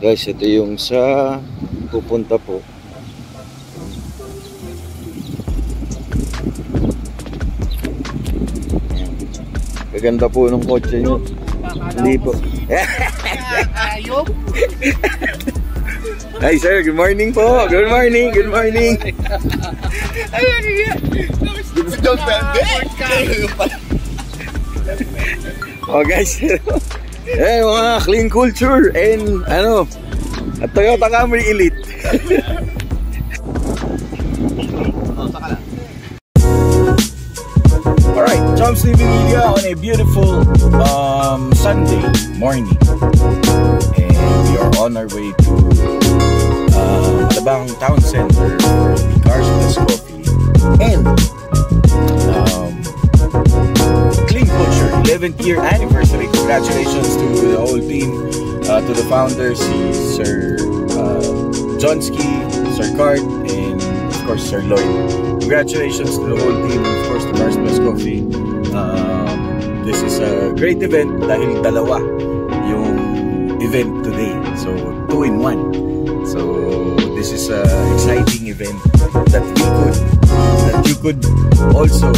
Guys, ito yung sa pupunta po. Gaganda po ng kotse nyo. Hindi po. Ayop. Hi sir, good morning po. Good morning, good morning. Oh guys. Eh mga clean culture and ano, at Toyota Camry Elite. Alright, Chomps Living Media on a beautiful Sunday morning. And we are on our way to Alabang Town Center for the Cars Plus Coffee and Clean Culture 11th year anniversary. Congratulations to the whole team, to the founders, Sir Johnsky, Sir Cart, and of course Sir Lloyd. Congratulations to the whole team, and of course to Cars Plus Coffee. This is a great event dahil dalawa yung event today, so 2 in 1. So this is an exciting event that you could also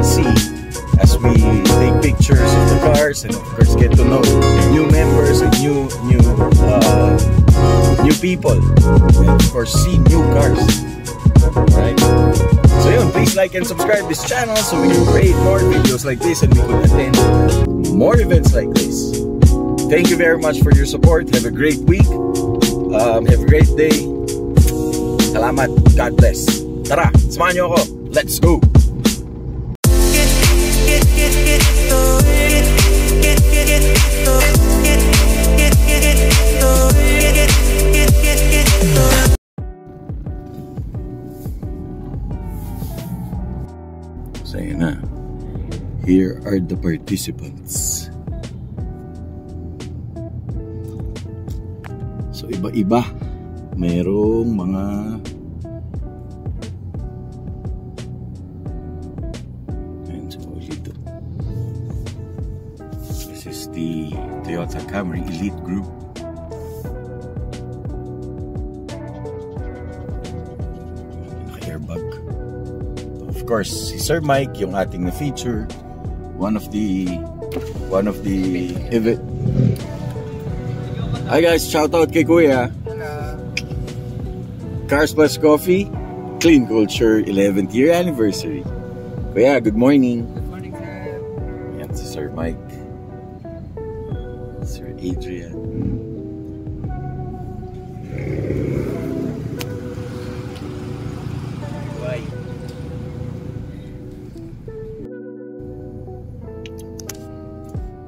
see as we take pictures of the cars and of course get to know new members and new people, and of course see new cars. Alright, so yun, please like and subscribe this channel so we can create more videos like this and we could attend more events like this. Thank you very much for your support. Have a great week. Have a great day. Salamat. God bless. Tara, samahan niyo ako. Let's go. So yun na. Here are the participants. So iba-iba. Merong mga ayan, so dito. This is the Toyota Camry Elite Group. Naka-airbag. Of course, si Sir Mike, yung ating na-feature, one of the event. Hi guys, shout out kay Kuya. Cars Plus Coffee, Clean Culture 11th year anniversary. Kuya, good morning. Good morning, sir. Yan si Sir Mike. Sir Adrian.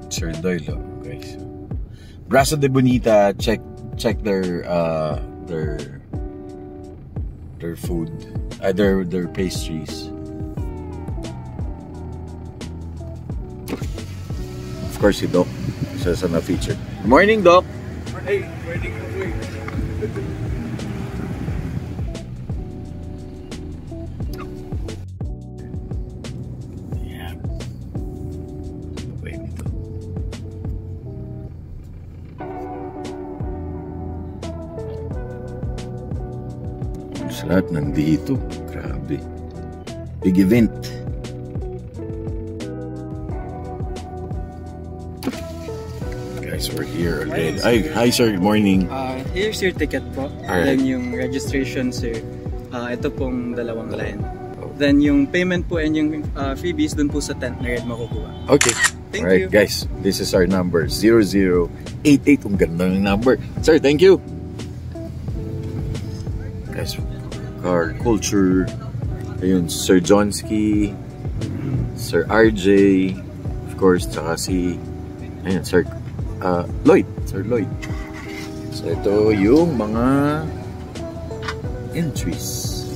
Sir Doyle, guys. Brazo de Bonita, check their food, their pastries. Of course, si Doc, isa sa na-feature. Good morning, Doc. Hey, morning. Yeah. Wait dito. Sa lahat nandito. Grabe. Big event. Guys, we're here already. Hi sir, good morning. Here's your ticket po. Alright. Then yung registration, sir. Ito pong dalawang line. Then yung payment po and yung freebies dun po sa tent na red makukuha. Okay. Thank Alright, you. guys, this is our number 0088. Ang ganda ng number. Sir, thank you. Guys, car culture. Ayun, Sir Johnsky, Sir RJ, of course, tsaka si ayun, Sir Lloyd. Sir Lloyd. So ito yung mga entries.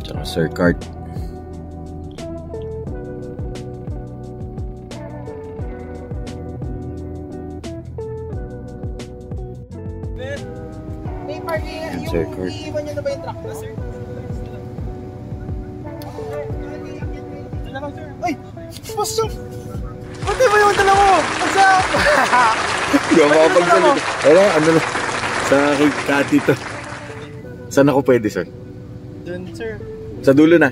Tsaka Sir Cart. May parking. Sir Cart. Iiwan nyo na ba yung truck na, sir? Ito na lang, sir. Ay! What's up? Pati mo yung dala mo! What's up? Hindi ako makapagsalita. Wala, ano na. Sa kay Kati to. Saan ako pwede, sir? Dun, sir. Sa dulo na.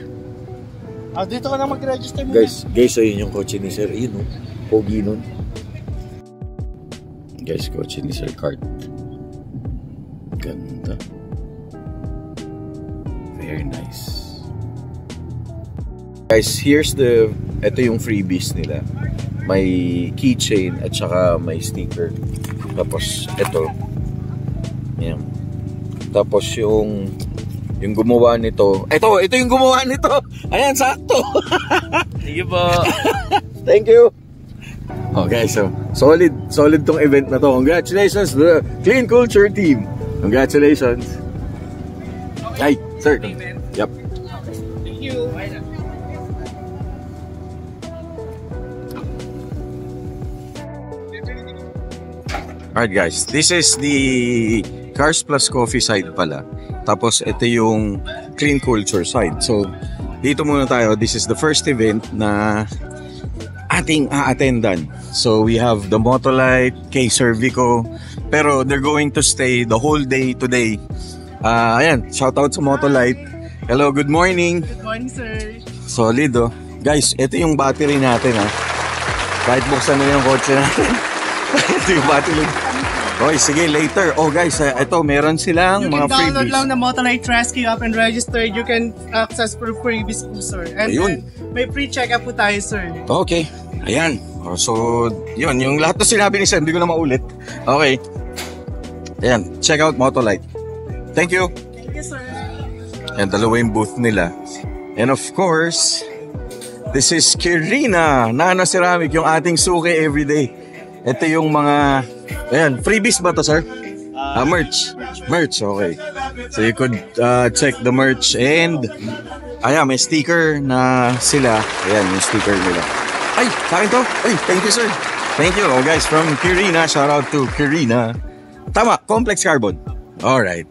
Dito ka na mag-register mo. Guys, ayun yung kotse ni sir. Ayun, oh. Pogi nun. Guys, kotse ni Sir Cart. Ganda. Very nice. Guys, ito yung freebies nila. May keychain at saka may sticker. Tapos, ito. Ayan. Tapos yung gumawa nito. Ito yung gumawa nito. Ayan, sakto. Sige po. Thank you. Oh guys, so solid tong event na to. Congratulations to the Clean Culture team. Congratulations. Ay, sir. Yep. Thank you. Alright guys, this is the Cars Plus Coffee side pala. Tapos ito yung Clean Culture side. So dito muna tayo. This is the first event na ating a-attendan. So we have the Motolite, kay Cervico. Pero they're going to stay the whole day today. Ayan, shout out sa Motolite. Hello, good morning. Good morning, sir. Solid oh. Guys, ito yung battery natin ha. Kahit buksan na yung kotse natin. Ito yung battery. Okay, sige, later. Oh guys, ito, meron silang mga freebies. You can download lang the Motolite Rescue app and register. You can access for freebies po, sir. And ayun. then, may free check-up po tayo, sir. Okay, ayan. So, yun, yung lahat na sinabi ni Sam, hindi ko na maulit. Okay. Ayan, check out Motolite. Thank you. Thank you, sir. Ayan, dalawa yung booth nila. And of course, this is Kirina, Nana Ceramic, yung ating suki everyday. Ito yung mga, ayan, freebies ba to, sir? Merch. Merch, okay. So you could check the merch and, ayan, may sticker na sila. Ayan, yung sticker nila. Ay, sa akin to? Ay, thank you, sir. Thank you. Oh, guys, from Kirina, shout out to Kirina. Tama, Complex Carbon. Alright.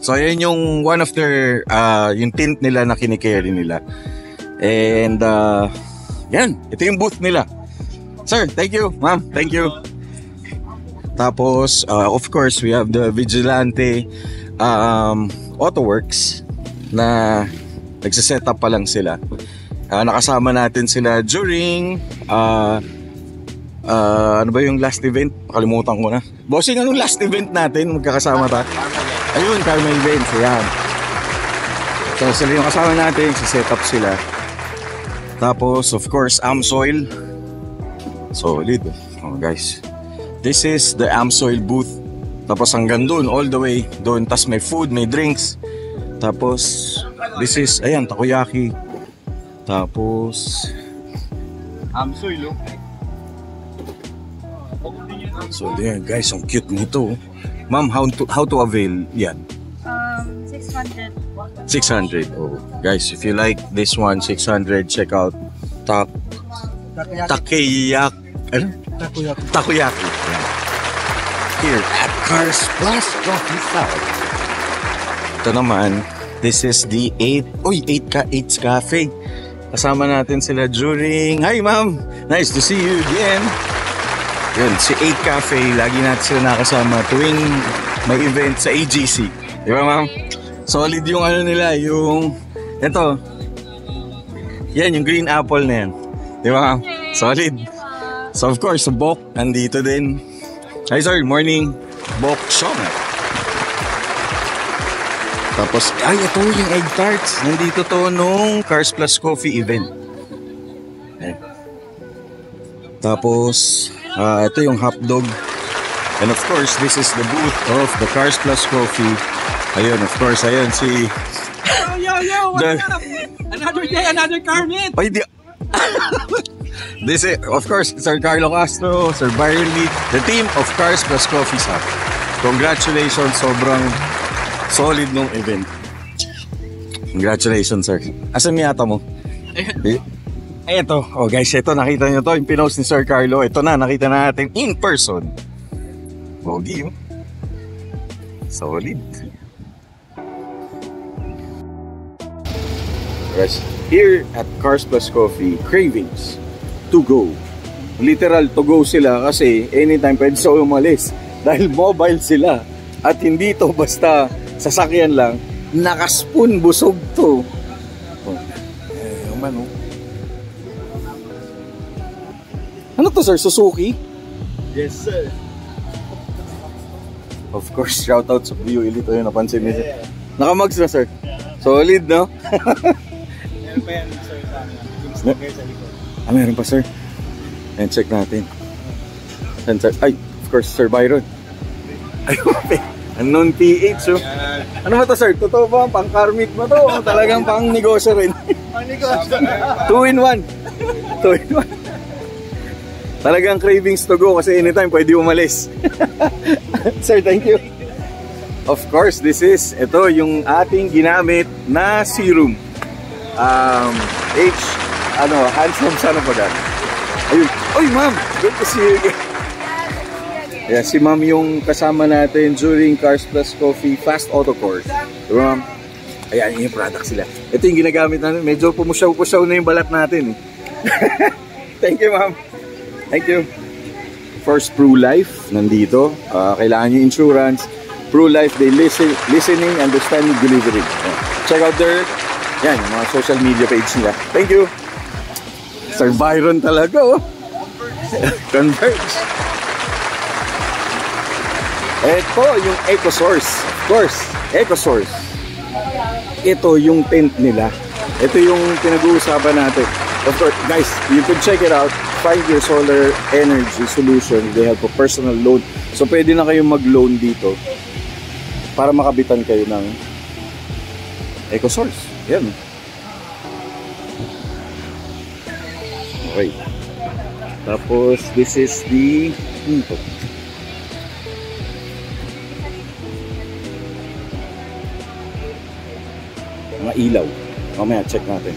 So, ayan yung one of their, yung tint nila na kinikerry nila. And, yan, ito yung booth nila. Sir, thank you. Ma'am, thank you. Tapos, of course, we have the Vigilante Autoworks na nagsiset up pa lang sila. Nakasama natin sila during ano ba yung last event? Nakalimutan ko na. Bossing, anong last event natin? Magkakasama ta? Ayun, Carmel Events. Ayan. So, sila yung kasama natin. Set up sila. Tapos, of course, Amsoil. Solid. Oh, guys. This is the Amsoil booth. Tapos hanggang doon, all the way doon. Tapos may food, may drinks. Tapos, this is, ayan, takoyaki. Tapos, Amsoil, oh. so there guys, ang cute nito. Ma'am, how to avail yan? 600. 600. Oh, guys, if you like this one, 600, check out Takoyaki. Takoyaki. Yan. Here at Cars Plus Coffee South. Ito naman, this is the 8's Cafe. Kasama natin sila during... Hi ma'am! Nice to see you again! Yun, si 8 Cafe, lagi natin sila nakasama tuwing may event sa AGC. Di ba ma'am? Solid yung ano nila, yung... Ito. Yan, yung green apple na yan. Di ba ma'am? Solid. So of course, Bok, nandito din. Hi sir, morning. Bok Shoma. Tapos, ay, ito yung egg tarts. Nandito to nung Cars Plus Coffee event. Ayan. Tapos, ito yung hotdog. And of course, this is the booth of the Cars Plus Coffee. Ayun, of course, ayun si... Yo, what's up? Another day, another car meet. Ay, di... This is, of course, Sir Carlo Castro, Sir Byron Lee, the team of Cars Plus Coffee Shop. Congratulations, sobrang solid nung event. Congratulations, sir. Asan miyata mo? Eto, oh guys, ito nakita nyo to, yung pinost ni Sir Carlo. Ito na, nakita na natin in person. Pogi, oh. Solid. Guys, here at Cars Plus Coffee, Cravings. to go. Literal to go sila kasi anytime pwede sila umalis. Dahil mobile sila. At hindi to basta sasakyan lang. Nakaspoon, busog to. Oh. Man, oh. Ano to, sir? Suzuki? Yes, sir. Of course, shoutout sa View Elite. Ayun, napansin niyo, sir. Nakamags na, sir. Solid, no? Meron pa yan, sir, sa amin. Yung sticker sa likod. Ah, meron pa, sir. And check natin. And, sir, ay, of course, Sir Byron. Ay, unknown PH, oh. Ano ba to, sir? Totoo ba? Pang-karmic mo to? O talagang pang-negosyo rin? Pang-negosyo. 2-in-1. 2-in-1. Talagang cravings to go kasi anytime pwede umalis. Sir, thank you. Of course, ito yung ating ginamit na serum. Handsome sana pa dyan. Ayun. Oy, ma'am! Good to see you again. Yeah, si ma'am yung kasama natin during Cars Plus Coffee Fast Auto Course. Diba, ma'am? Ayan, yung product sila. Ito yung ginagamit natin. Medyo pumusyaw-pusyaw na yung balat natin. Thank you, ma'am. Thank you. First, ProLife, nandito. Kailangan nyo insurance. ProLife, they listening, understanding, delivery. Check out their, yan, yung mga social media page nila. Thank you. Sir Byron talaga, oh. Converge. Ito yung EcoSource. Of course, EcoSource. Ito yung tent nila. Ito yung pinag-uusapan natin. Of course, guys, you can check it out. 5-year solar energy solution. They have a personal loan. So, pwede na kayong mag-loan dito para makabitan kayo ng EcoSource. Yan. Okay. Tapos, this is the mga ilaw. Mamaya, check natin.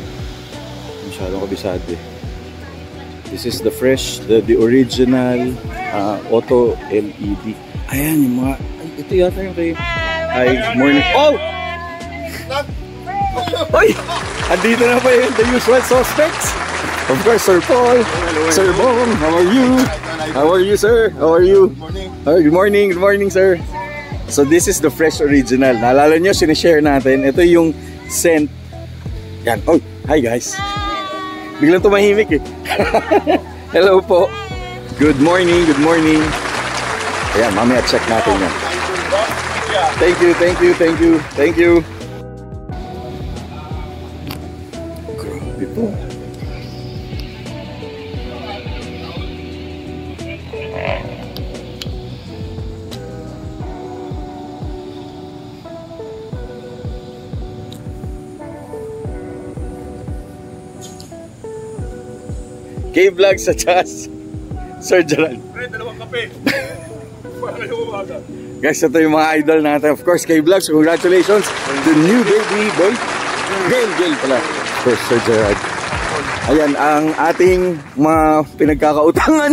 Masyadong kabisado eh. This is the fresh, the original auto LED. Ayan yung mga, ito yata yung kay, morning. Oh! Oy! Andito na pa yun, the usual suspects. Of course, Sir Paul, Sir Bong, how are you? How are you, sir? How are you? Good morning. Good morning, sir. So this is the fresh original. Naalala nyo, sinishare natin. Ito yung scent. Yan. Oh, hi guys. Biglang tumahimik eh. Hello po. Good morning, good morning. Ayan, mamaya check natin yan. Thank you, thank you, thank you, thank you. Grabe po. K-Vlog sa Chas, Sir Gerald. Dalawang kape. Guys, ito yung mga idol natin. Of course, K-Vlogs, congratulations. The new baby boy. Girl pala. Of course, Sir Gerald. Ayan, ang ating mga pinagkakautangan.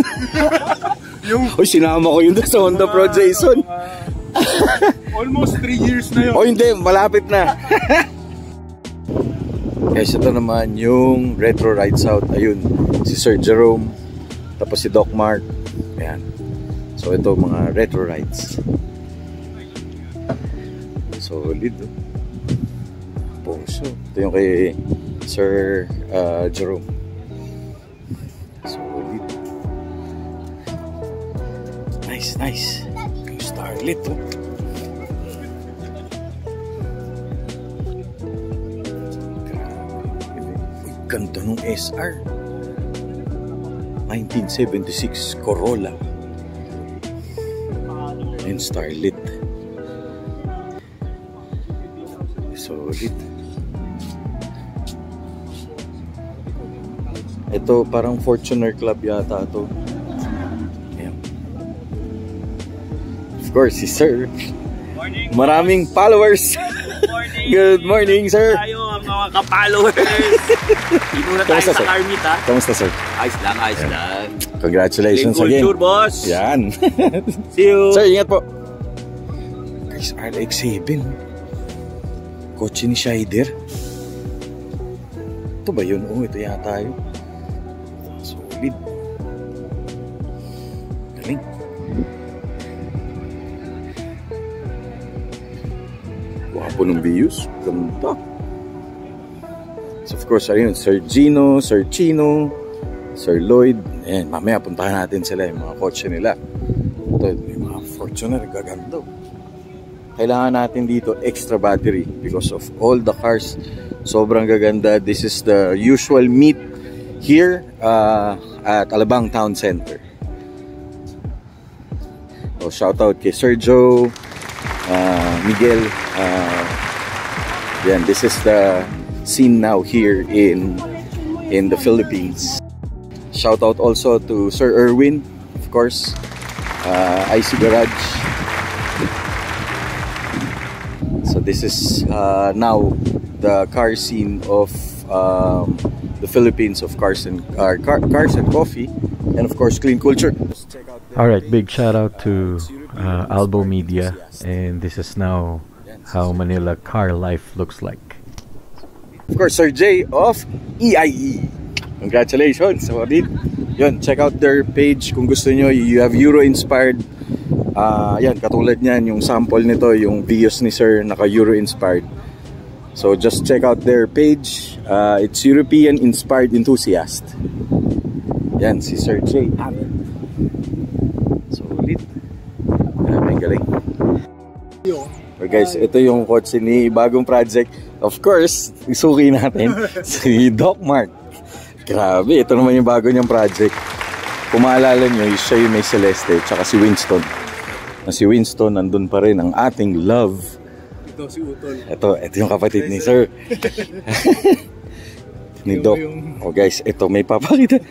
Uy, sinama ko yun sa Honda Pro Jason. Almost 3 years na yun. O hindi, malapit na. Guys, ito naman yung Retro Rides Out. Ayun, si Sir Jerome. Tapos si Doc Mark. Ayan. So ito mga retro rides. Solid. Puso. Ito yung kay Sir Jerome. Solid. Nice, nice. Yung Starlit. Oh. Ganda nung SR 1976 Corolla and Starlit. Solid. Ito parang Fortuner Club yata ito. Ayan. Of course si Sir. Morning. Maraming followers. Morning. Good morning, sir. Tayo ang mga ka-followers. Dito na tayo sa car meet, ha? Kamusta, sir? Ayos lang, ayos lang. Congratulations Culture, again. boss. Yan. See you. Sir, ingat po. Guys, RX-7. Kotse ni Scheider. Ito ba yun? Oh, ito yata yun. Solid. Wapo ng views. Ganda. So of course, ayun, Sir Gino, Sir Chino, Sir Lloyd. Ayan, mamaya puntahan natin sila, yung mga kotse nila. Ito, yung mga Fortuner, gaganda. Kailangan natin dito extra battery because of all the cars. Sobrang gaganda. This is the usual meet here at Alabang Town Center. So shout out kay Sergio, Miguel. Yan, this is the scene now here in the Philippines. Shout out also to Sir Erwin, of course, IC Garage. So this is now the car scene of the Philippines, of cars and coffee, and of course clean culture. Alright, big shout out to Albo Media, and this is now how Manila car life looks like. Of course, Sir Jay of EIE. Congratulations! So, yun, check out their page kung gusto nyo. You have Euro-inspired. Yan, katulad nyan, yung sample nito, yung videos ni Sir, naka-Euro-inspired. So, just check out their page. It's European-inspired enthusiast. Yan, si Sir Jay. So, ulit. May galing. So guys, ito yung kotse ni bagong project. Of course, isuki natin si Doc Mark. Grabe, ito naman yung bago niyang project. Kung maalala nyo, siya yung may Celeste, tsaka si Winston. Na si Winston, nandun pa rin ang ating love. Ito si Utol. Ito yung kapatid ni Sir. Ni Doc. Oh guys, ito may papakita.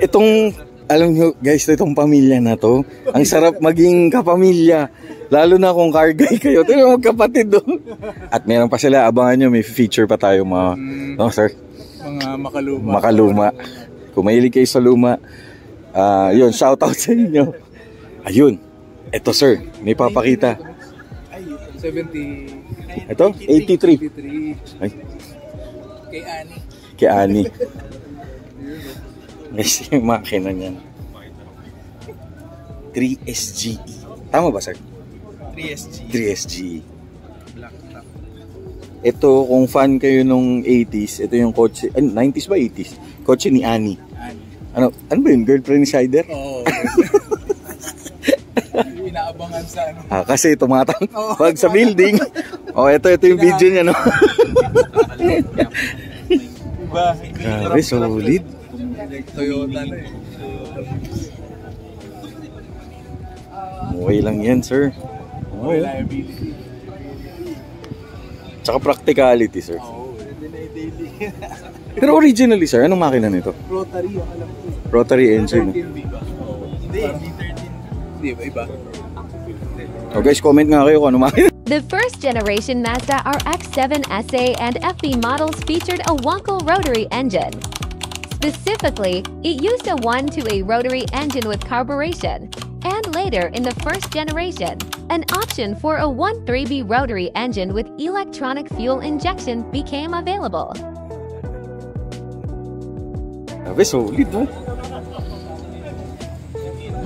Itong, alam nyo guys, itong pamilya na to, ang sarap maging kapamilya. Lalo na kung car guy kayo. Ito yung magkapatid doon. At meron pa sila, abangan nyo, may feature pa tayo mga, no sir? Mga makaluma. Makaluma. Kung mahilig kayo sa luma, yun, shout out sa inyo. Ayun, ito sir, may papakita. Ay, 70. Ito, 83. Ay. Kay Ani. Kay Ani. Guys, yung makina niyan. 3SGE. Tama ba sir? 3SGE. Black. Ito, kung fan kayo nung 80s, ito yung kotse, 90s ba 80s? Kotse ni Annie. Ano ba yun? Girlfriend ni Shider? Oo. Inaabangan sa ano. Kasi tumatang pag sa building. Ito yung video niya, no? Diba? Grabe, solid. Toyota na eh. Okay lang yan, sir. Reliability. Tsaka practicality, sir. Oo, daily. Pero originally, sir, anong makina nito? Rotary, ang alam ko. Rotary engine. Hindi ba? Hindi ba iba? Oh guys, comment nga kayo kung ano makina. The first generation Mazda RX-7 SA and FB models featured a Wankel rotary engine. Specifically, it used a 1-to-a rotary engine with carburation. And later, in the first generation, an option for a 1.3B rotary engine with electronic fuel injection became available. Grabe, solid, no?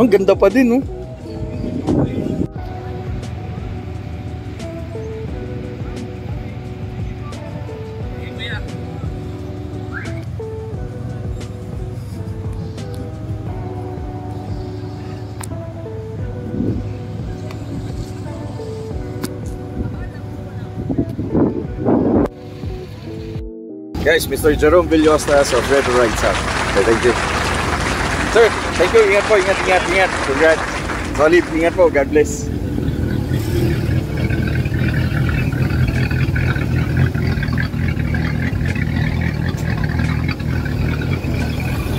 Ang ganda pa din, no? Guys, Mr. Jerome Villostas of Red Rights Up. Okay, thank you. Sir, thank you. Ingat po, ingat. Congrats. Solid, ingat po. God bless.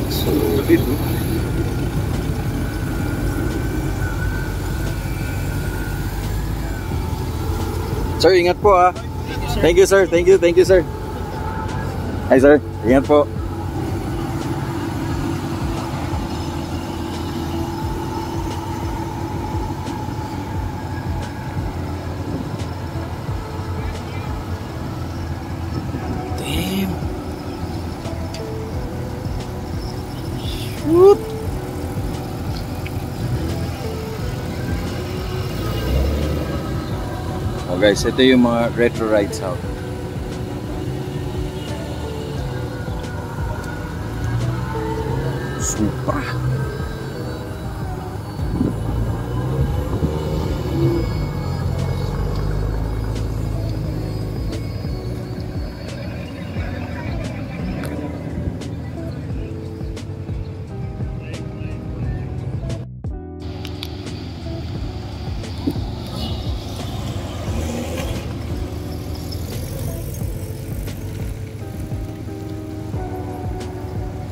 Solid, no? Sir, ingat po ah. Thank you, sir. Thank you, sir. Hi sir, ingat po. Damn. Shoot. Oh guys, ito yung mga retro rides out. Supra.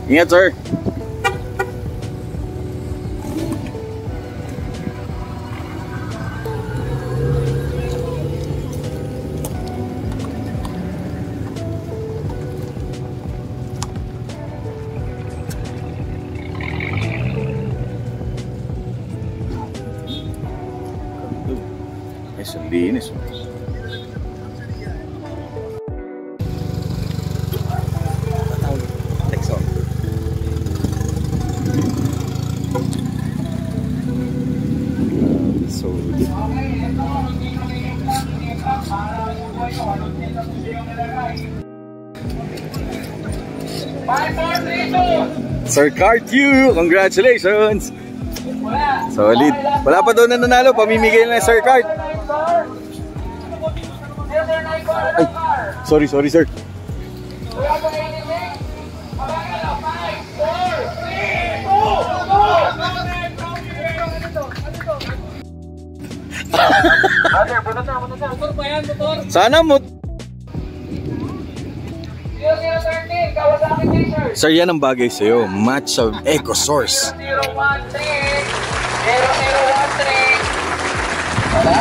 Ingat, sir. Ay, ang linis. Sir Cardew, congratulations! Solid. Wala pa daw na nanalo, pamimigay na Sir Card. Ay, sorry sir. Sana mo. Sir, yan ang bagay sa'yo. Match of EcoSource. 013. Wala.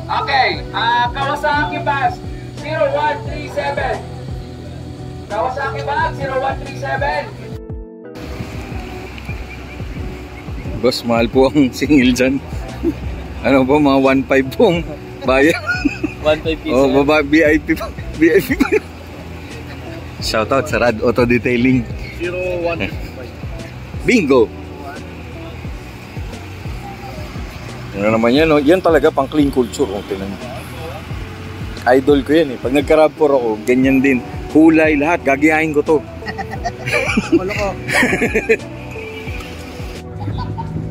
Okay, Kawasaki Bus 0137. Kawasaki Bus 0137. Boss, mahal po ang singil dyan. Ano po, mga 1.5 pong bayan. 1.5 piso. Oh, baba, VIP pa. Shoutout sa Rad Auto Detailing. 01. Bingo! Ano naman yan, no? Yan talaga pang clean culture. Oh, idol ko yan eh. Pag nagka-RAV4 ako, ganyan din. Kulay, lahat. Gagayahin ko to. Wala ko.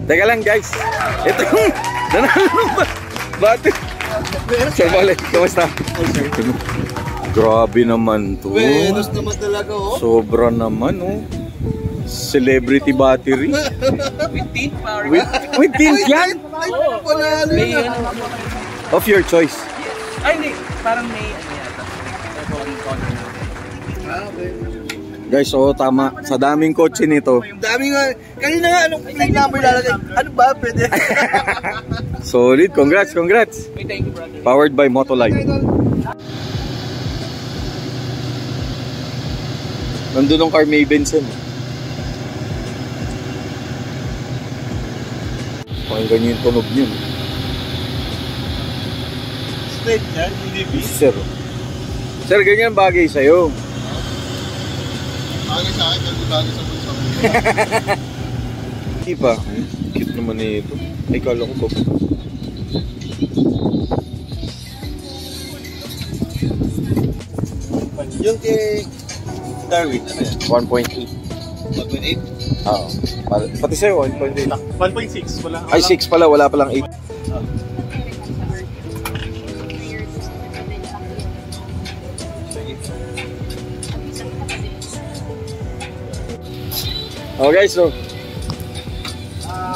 Teka lang guys. Ito yung nanalo ba? Bate. Sir Mole, kamusta? Grabe naman to. Venus naman talaga, oh. Sobra naman, oh. Celebrity battery. With tint power. With tint yan? Panalo na. Of your choice. Ay, hindi. Parang may ano yata. Guys, oo, tama. Sa daming kotse nito. Dami nga. Kanina nga, anong plate number lalagay? Ano ba? Pwede. Solid. Congrats. Thank you, brother. Powered by Motolife. Nandun ang Carmay Benson. Pakinggan nyo yung tunog nyo. Straight yan, hindi beat. Sir. Sir, ganyan bagay sa'yo. Bagay sa akin, bagay sa bulsa. Hindi pa. Cute naman ito. Ay, kala ko ba? Yung kay Darwin, ano yan? 1.8. 1.8? Oo. Pati sa'yo, 1.8. 1.6, wala. Ay, 6 pala. Wala palang 8. Oh guys, so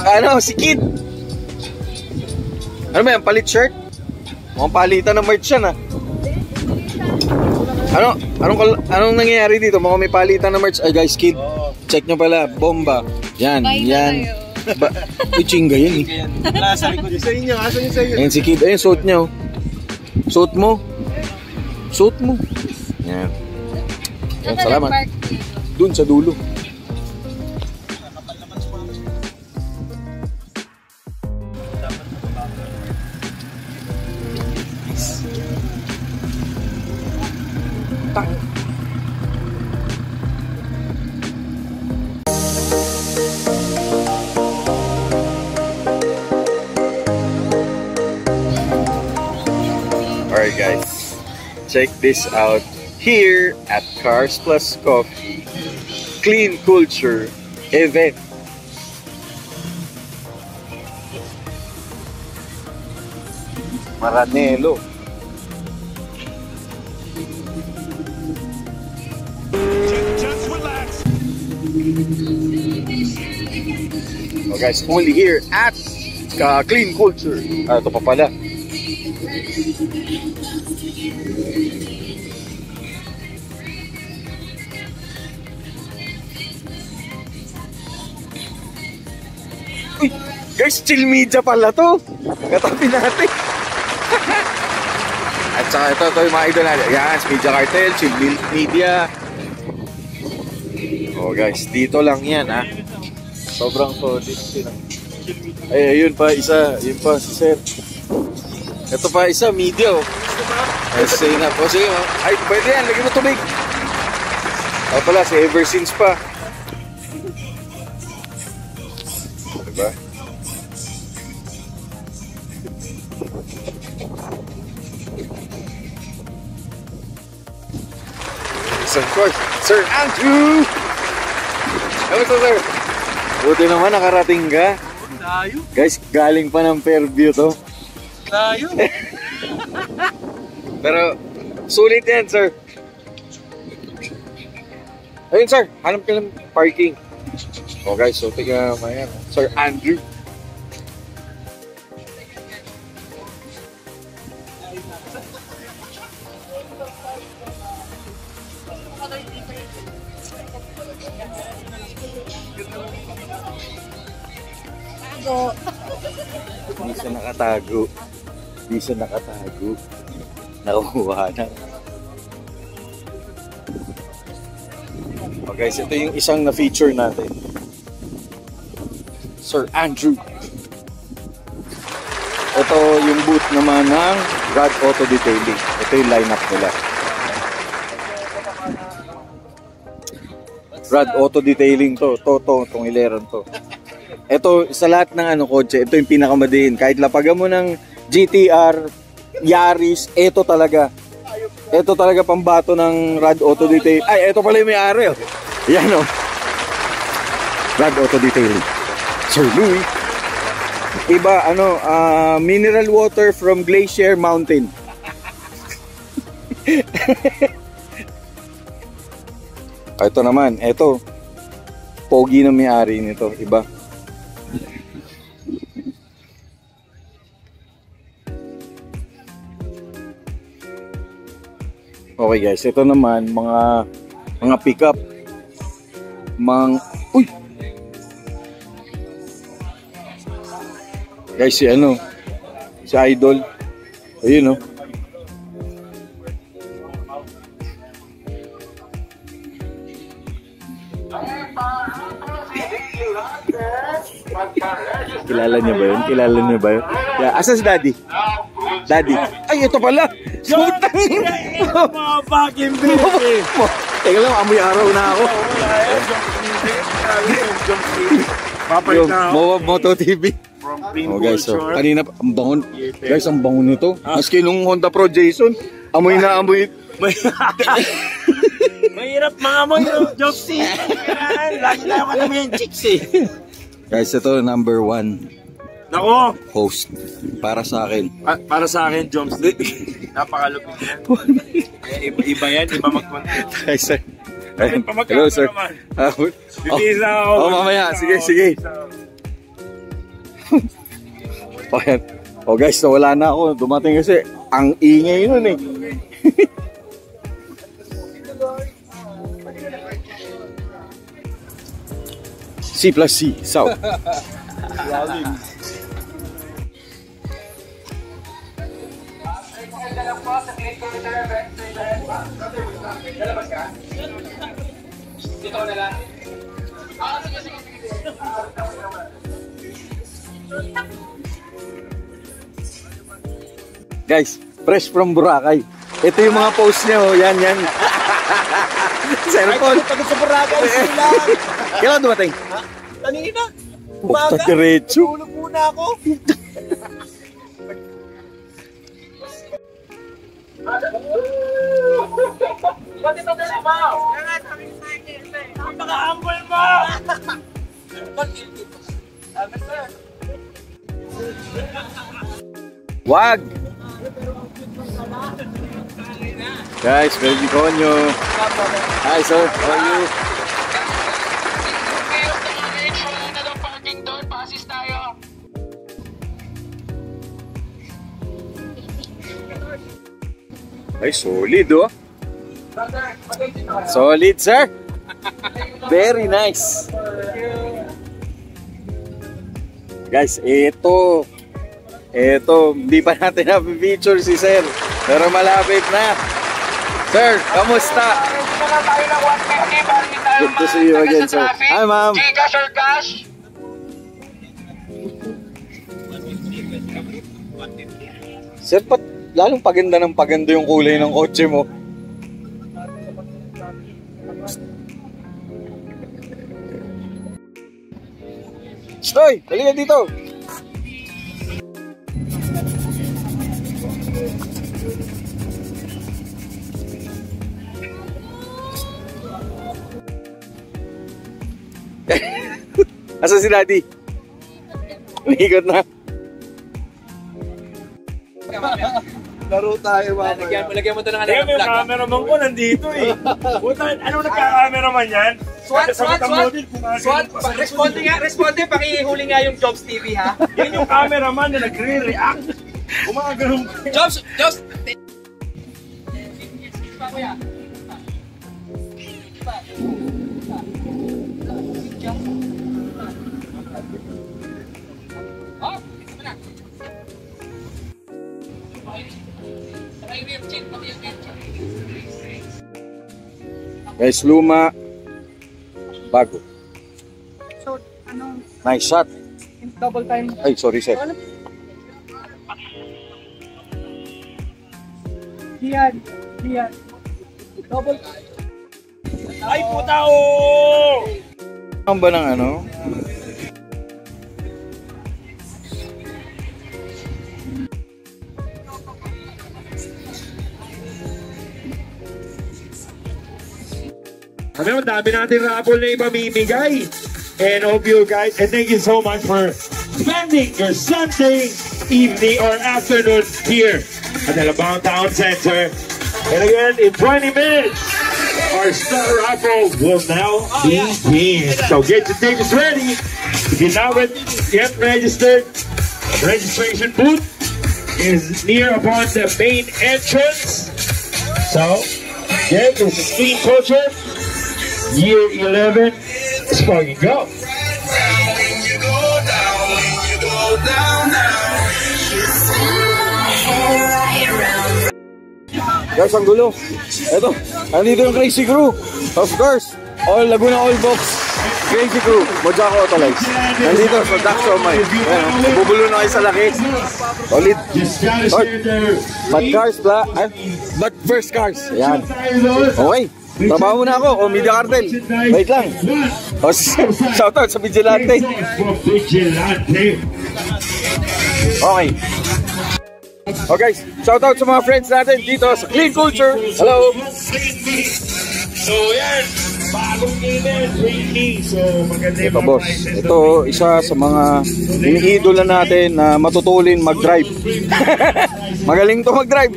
ano, si Kid. Ano ba yan, palit shirt? Mukhang palitan ng merch yan, ah. Anong nangyayari dito? Mukhang may palitan ng merch. Ay guys, Kid, check nyo pala, bomba. Yan. Uy, chinga yan eh. Wala sa likod. Sa inyo, asan yung sa inyo? Ayan si Kid, ayun, suot nyo. Suot mo. Yan. Yan, salamat. Dun sa dulo. guys, check this out here at Cars Plus Coffee Clean Culture event. Maranelo. Just relax. So guys, only here at Clean Culture. Ito pa pala. Uy, guys, chill media pala to. Katabi natin. At saka ito yung mga idol natin. Yan, Media Cartel, chill media. Oh guys, dito lang yan ha. Sobrang solid sila. Ay, ayun pa, isa. Yun pa, si Sir. Ito pa, isa, media oh. Ay, say na po. Sige, ay, pwede yan. Lagyan mo tubig. Oh pala, si Ever Since pa. Diba? Of course, Sir Andrew! Kamusta, Sir? Buti naman, nakarating ka. Tayo. Guys, galing pa ng Fairview to. Tayo. Pero, sulit yan, Sir. Ayun, Sir. Hanap ka ng parking. Oh, guys, so tingnan mo yan. Sir Andrew. Di siya nakatago. Di siya nakatago. Nakuha na. Oh guys, ito yung isang na-feature natin. Sir Andrew. Ito yung booth naman ng Rad Auto Detailing. Ito yung lineup nila. Rad Auto Detailing to. Itong ileron to. Ito, sa lahat ng kotse, ito yung pinakamadiin. Kahit lapagan mo ng GTR, Yaris, ito talaga. Ito talaga pambato ng Rad Auto Detailing. Ay, ito pala yung may-ari. Oh. Yan o. Rad Auto Detailing. Sir Louis. Iba, mineral water from Glacier Mountain. Ito naman, ito. Pogi na may-ari nito, iba. Okay guys, ito naman mga pickup. Uy. Guys, si Idol. Ayun oh. Kilala niyo ba yun? Kilala niyo ba yun? Yeah. Asan si Daddy? Daddy. Ay, ito pala! Putang ina! Mga fucking baby! Teka lang, amoy araw na ako. Papalit na ako. Moto TV. Oh guys, so kanina ang bango. Guys, ang bango nito. Maski nung Honda Pro Jason, amoy na amoy. Mahirap mga amoy yung Jobsy. Lagi na ako naman yung chicks eh. Guys, ito number 1. Nako! Host. Para sa akin. Para sa akin, Jobsy. Napakalupit yan. Iba yan, iba mag-content. Hi, sir. Hello, sir. Bibihis na ako. Oh, mamaya. Sige. Oh guys, nawala na ako. Dumating kasi ang ingay nun eh. C plus C, South. Dito ko na lang. Guys, fresh from Boracay. Ito yung mga post niya, oh. Yan. Cellphone. Pagod sa Boracay, sila. Kailan dumating? Kanina. Bukta diretso. Tulog muna ako. Ba't ito na mo? Napaka-humble mo! Wag! Guys, ready konyo. Hi sir, how are you? Ay, solid oh. Solid sir. Very nice. Guys, ito, hindi pa natin na-feature si sir. Pero malapit na. Sir, kamusta? Good to see you again, sir. Hi, ma'am. Gcash or cash? Sir, lalong paganda ng paganda yung kulay ng kotse mo. Stoy, halika dito. Asa si Daddy? Umiikot na. Laro tayo, mama. Lagyan mo ito ng alam. Yung cameraman ko nandito eh. Buta, ano nagka-cameraman yan? Swat, responde, pakihuli nga yung Jobs TV ha. Yan yung cameraman na nagre-react. Gumagano'n. Jobs! Guys, luma. Bago. So, ano? Nice shot. Double time. Ay, sorry sir. Diyan. Double time. Ay, puta oh! Ano ba ng ano? Kami, ang dami natin raffle na ipamimigay. And hope you guys, and thank you so much for spending your Sunday evening or afternoon here at the Alabang Town Center. And again, in 20 minutes, our star raffle will now begin. So get your tickets ready. If you're not yet registered, registration booth is near upon the main entrance. So, again, this is Clean Culture. Year 11, let's fucking go. Guys, ang gulo. Eto, andito yung Crazy Crew. Of course, all Laguna All Box Crazy Crew, Mojaco Autolites. Nandito sa Dax Omay. Bubulo na kayo sa laki. Solid. But cars, but first cars. Ayan. Okay. Trabaho muna ako, Media Cartel. Wait lang. Shoutout sa Vigilante. Okay. Oh guys, shoutout sa mga friends natin dito sa Clean Culture. Hello. So yan, bagong game, so maganda. Ito boss, ito isa sa mga iniidola natin na matutulin mag-drive. Magaling to mag-drive.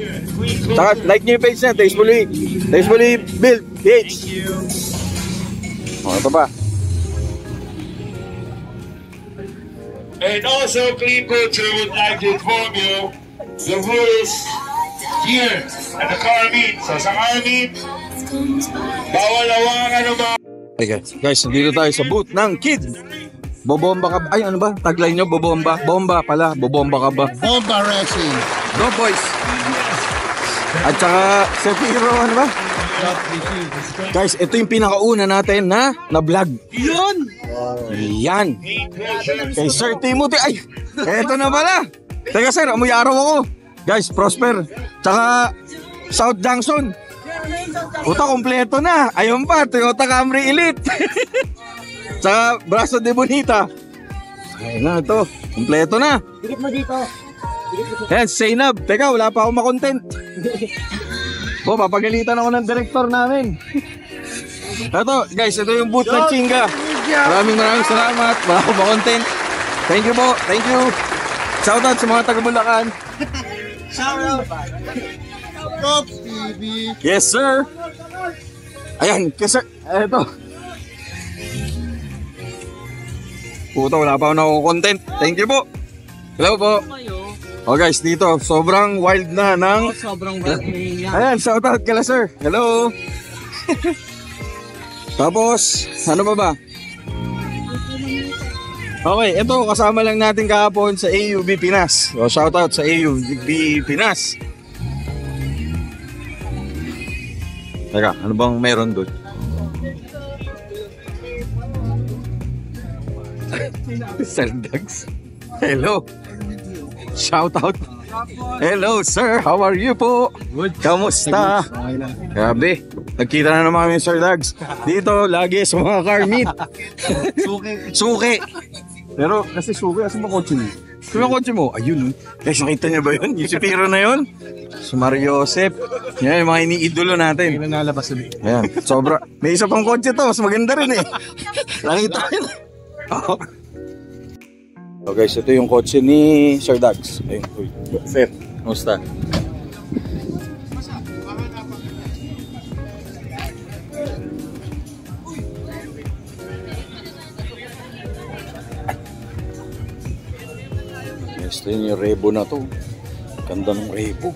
Saka like nyo yung page niya, Tastefully Build page. Ito pa. And also Clean Culture would like to inform you the rules here at the car meet. So sa car meet, bawal hawakan ng mga... Okay guys, dito tayo sa booth ng Kid. Bobomba ka ba? Ay ano ba? Tagline nyo, bobomba. Bomba pala, bobomba ka ba? Bomba Racing. Go boys! At saka, Sepiro, ano ba? Guys, ito yung pinakauna natin na vlog. Yun! Yan! Kay Sir Timothy, ay! Eto na pala! Teka sir, amoy araw ako. Guys, Prosper. Tsaka, South Junction. Puta, kompleto na. Ayun pa, Toyota Camry Elite. Tsaka, Braso de Bonita. Ayun na, ito. Kompleto na. Dikit mo dito. Yan, Zainab. Teka, wala pa akong makontent. Oh, papagalitan ako ng director namin. Ito, guys, ito yung booth ng Chinga. Maraming salamat. Mga content. Thank you po. Thank you. Shoutout sa mga taga-Bulacan. Shoutout. Yes, sir. Ayan, yes, sir. Ito. Puto, wala pa ako na-content. Thank you po. Hello po. Oh guys, dito, sobrang wild na ng... Sobrang wild. Ayan, shoutout kala sir. Hello. Tapos, ano ba? Okay, ito, kasama lang natin kahapon sa AUB Pinas. So, shoutout sa AUB Pinas. Teka, ano bang meron doon? Sardags. Hello. Shout out. Hello sir, how are you po? Good. Kamusta? Grabe, nagkita na naman kami Sir Dags. Dito, lagi sa mga car meet. Suki. Pero kasi suki, kasi ba kotse mo? Kasi ba kotse mo? Ayun, guys, nakita niya ba yun? Yung si Piro na yun? Si Mario Joseph. Yan, yung mga iniidolo natin. Hindi na nalabas ulit. Ayan, sobra. May isa pang kotse to, mas maganda rin eh. Nakita ko yun. So guys, ito yung kotse ni Sir Dags. Ayun, sir, kamusta? Yes, ito yung Rebo na to. Ganda ng Rebo.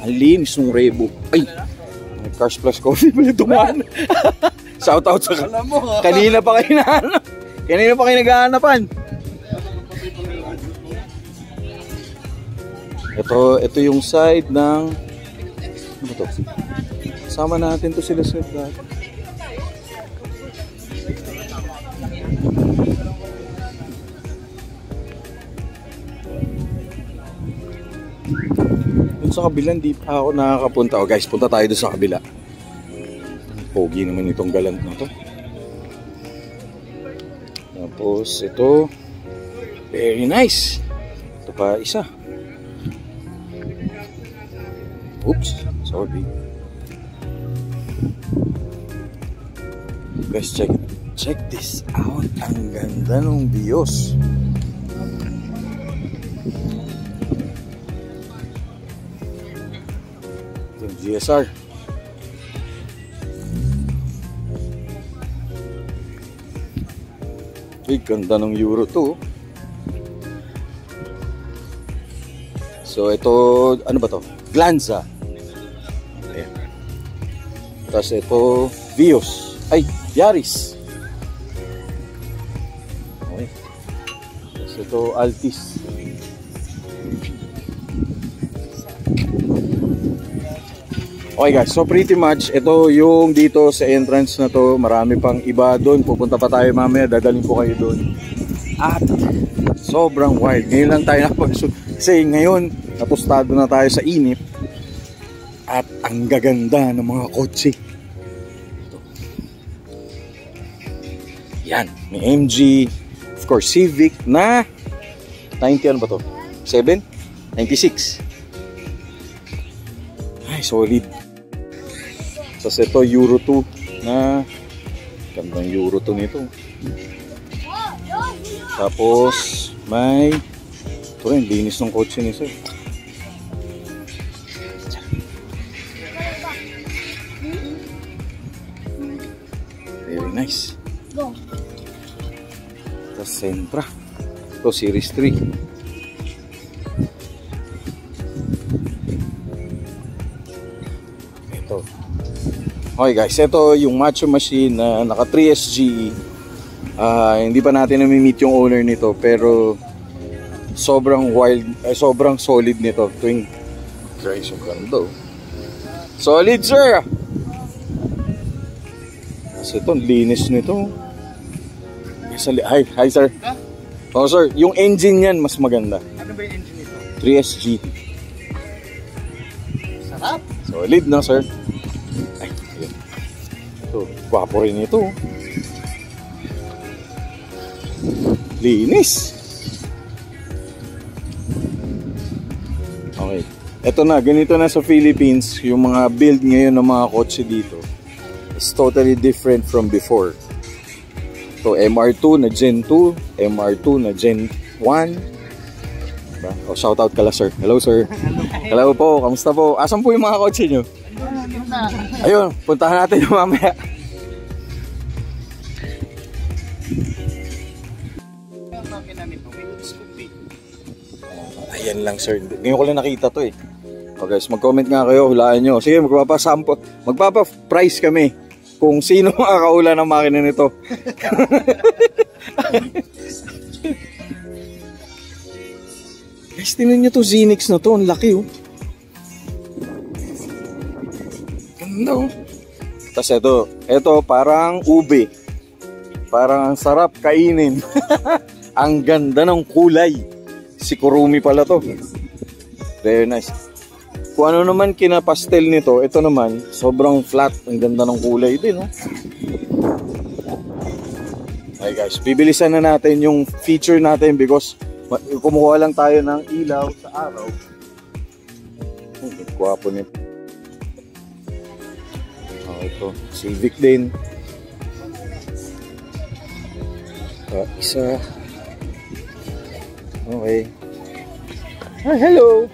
Ang linis ng Rebo. Ay! Cars Plus Coffee pala dumaan. Shout out sa kanina pa kayo nahanap. Kanina pa kayo naghahanapan. Ito yung side ng ano to? Sama natin to sila sa dati. Doon sa kabila hindi pa ako nakakapunta. Oh guys, punta tayo doon sa kabila. Pogi naman itong galant na to. Tapos ito, very nice. Ito pa isa. Oops, sorry. Guys, check this out. Ang ganda ng Vios. Ito yung GSR. Ay, ganda ng Euro 2. So ito, ano ba to? Glanza. Ayan. Tapos ito, Vios. Ay, Yaris. Okay. Tapos ito, Altis. Okay guys, so pretty much ito yung dito sa entrance na to. Marami pang iba doon. Pupunta pa tayo mamaya, dadaling ko kayo doon. At sobrang wild. Ngayon lang tayo napag-shoot. Kasi ngayon, natustado na tayo sa init. At ang gaganda ng mga kotse. Ito. Yan, may MG. Of course, Civic na 90, ano ba to? 7? 96. Ay, solid. Tapos ito, Euro 2 na gandang Euro 2 nito. Tapos may ito rin, linis ng kotse ni sir. Very nice. Tapos Sentra. Ito, Series 3. Ito. Okay guys, ito yung Macho Machine na naka 3SG. Hindi pa natin na-meet yung owner nito, pero sobrang wild, sobrang solid nito. Tuwing guys, yung ganda. Solid sir. Kasi ito, linis nito. Hi sir. Oh sir, yung engine yan mas maganda. Ano ba yung engine nito? 3SG. Sarap. Solid na sir. Ay, yun. Ito, gwapo rin ito. Linis. Okay. Ito na, ganito na sa Philippines, yung mga build ngayon ng mga kotse dito. It's totally different from before. So, MR2 na Gen 2, MR2 na Gen 1. Diba? Oh, shout out kala sir. Hello sir. Hello po, kamusta po? Asan po yung mga kotse nyo? Ayun, puntahan natin yung mamaya. Ayan lang sir. Ngayon ko lang nakita to eh. O guys, mag-comment nga kayo, hulaan nyo. Sige, magpapa-price kami kung sino makakaula ng makina nito. Guys, tingnan nyo to, Zenix na to. Ang laki oh. Ganda oh. Tapos ito parang ube. Parang sarap kainin. Ang ganda ng kulay. Si Kurumi pala to. Very nice. Kung ano naman kinapastel nito, ito naman, sobrang flat. Ang ganda ng kulay din, no? Okay guys, bibilisan na natin yung feature natin because kumukuha lang tayo ng ilaw sa araw. Gwapo nito. Ito, Civic din. Isa. Okay. Ah, hello!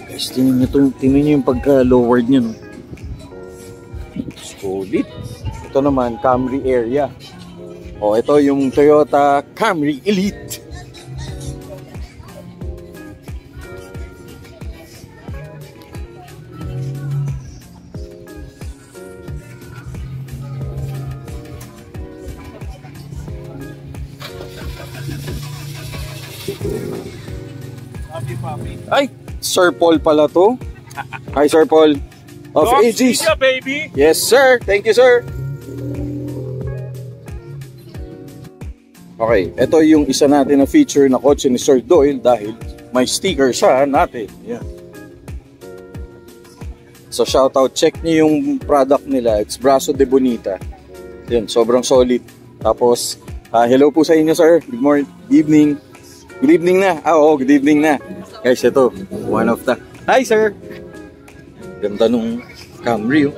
Guys, tingnan nyo yung pagka-lowered nyo, no? Solid. Ito naman, Camry area. O, ito yung Toyota Camry Elite. Ay, Sir Paul pala to. Hi Sir Paul of AGs. Baby. Yes sir, thank you sir. Okay, ito yung isa natin na feature na kotse ni Sir Doyle dahil may sticker siya natin. Yeah. So shout out, check niyo yung product nila. It's Brazo de Bonita. Yan, sobrang solid. Tapos, hello po sa inyo sir. Good morning, evening. Good evening na. Oo, good evening na. Guys, ito, one of the... Hi, sir! Ganda nung Camry, oh.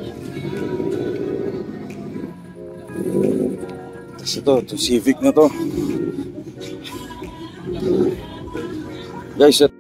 Tapos ito Civic na to. Guys, ito.